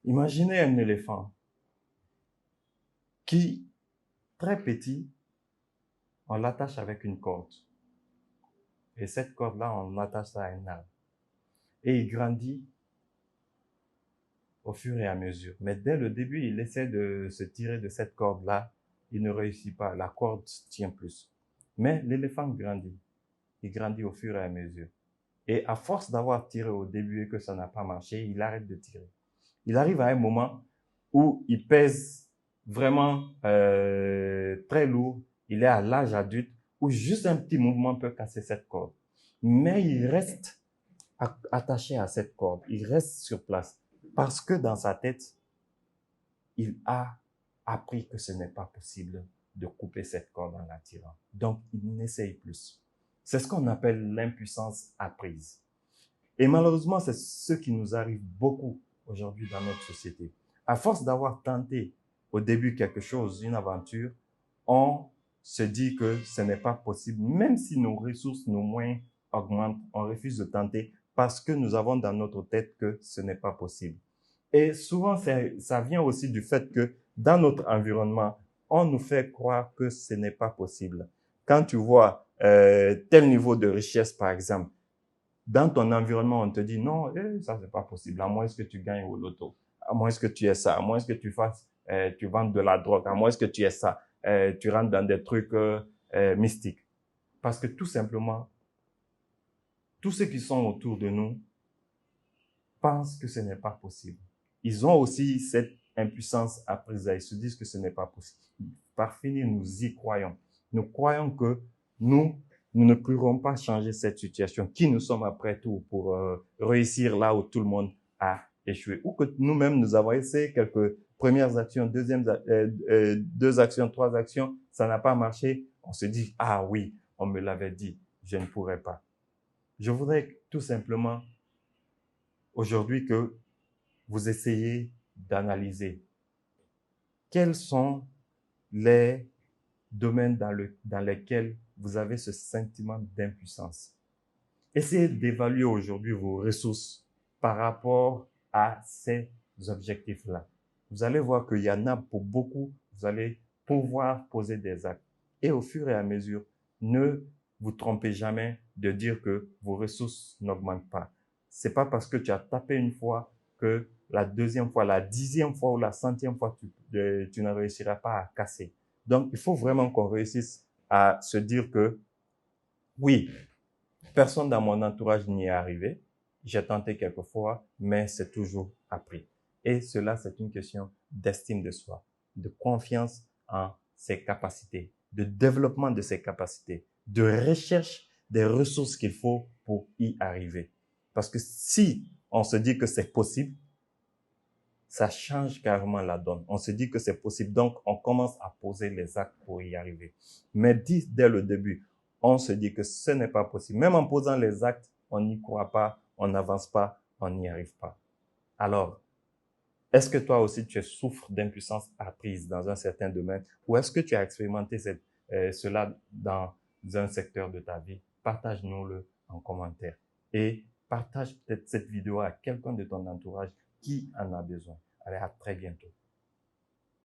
Imaginez un éléphant qui, très petit, on l'attache avec une corde. Et cette corde-là, on l'attache ça à un arbre. Et il grandit au fur et à mesure. Mais dès le début, il essaie de se tirer de cette corde-là. Il ne réussit pas. La corde tient plus. Mais l'éléphant grandit. Il grandit au fur et à mesure. Et à force d'avoir tiré au début et que ça n'a pas marché, il arrête de tirer. Il arrive à un moment où il pèse vraiment très lourd. Il est à l'âge adulte où juste un petit mouvement peut casser cette corde. Mais il reste attaché à cette corde. Il reste sur place. Parce que dans sa tête, il a appris que ce n'est pas possible de couper cette corde en la tirant. Donc, il n'essaye plus. C'est ce qu'on appelle l'impuissance apprise. Et malheureusement, c'est ce qui nous arrive beaucoup aujourd'hui dans notre société. À force d'avoir tenté au début quelque chose, une aventure, on se dit que ce n'est pas possible. Même si nos ressources, nos moyens augmentent, on refuse de tenter parce que nous avons dans notre tête que ce n'est pas possible. Et souvent, ça vient aussi du fait que dans notre environnement, on nous fait croire que ce n'est pas possible. Quand tu vois tel niveau de richesse, par exemple, dans ton environnement, on te dit non, ça c'est pas possible, à moins que tu gagnes au loto, à moins que tu aies ça, à moins que tu fasses, tu vendes de la drogue, à moins que tu aies ça, tu rentres dans des trucs mystiques. Parce que tout simplement, tous ceux qui sont autour de nous pensent que ce n'est pas possible. Ils ont aussi cette impuissance apprise. Ils se disent que ce n'est pas possible. Par finir, nous y croyons. Nous croyons que nous ne pourrons pas changer cette situation. Qui nous sommes après tout pour réussir là où tout le monde a échoué. Ou que nous-mêmes, nous avons essayé quelques premières actions, deux actions, trois actions, ça n'a pas marché. On se dit, ah oui, on me l'avait dit, je ne pourrais pas. Je voudrais tout simplement aujourd'hui que vous essayez d'analyser quels sont les domaines dans lesquels vous avez ce sentiment d'impuissance. Essayez d'évaluer aujourd'hui vos ressources par rapport à ces objectifs-là. Vous allez voir qu'il y en a pour beaucoup, vous allez pouvoir poser des actes. Et au fur et à mesure, ne vous trompez jamais de dire que vos ressources n'augmentent pas. C'est pas parce que tu as tapé une fois que la deuxième fois, la 10e fois ou la 100e fois, tu ne réussiras pas à casser. Donc, il faut vraiment qu'on réussisse à se dire que oui, personne dans mon entourage n'y est arrivé. J'ai tenté quelques fois, mais c'est toujours appris. Et cela, c'est une question d'estime de soi, de confiance en ses capacités, de développement de ses capacités, de recherche des ressources qu'il faut pour y arriver. Parce que si on se dit que c'est possible, ça change carrément la donne. On se dit que c'est possible, donc on commence à poser les actes pour y arriver. Mais dès le début, on se dit que ce n'est pas possible. Même en posant les actes, on n'y croit pas, on n'avance pas, on n'y arrive pas. Alors, est-ce que toi aussi tu souffres d'impuissance apprise dans un certain domaine ou est-ce que tu as expérimenté cela dans un secteur de ta vie? Partage-nous-le en commentaire et partage peut-être cette vidéo à quelqu'un de ton entourage qui en a besoin. Allez, à très bientôt.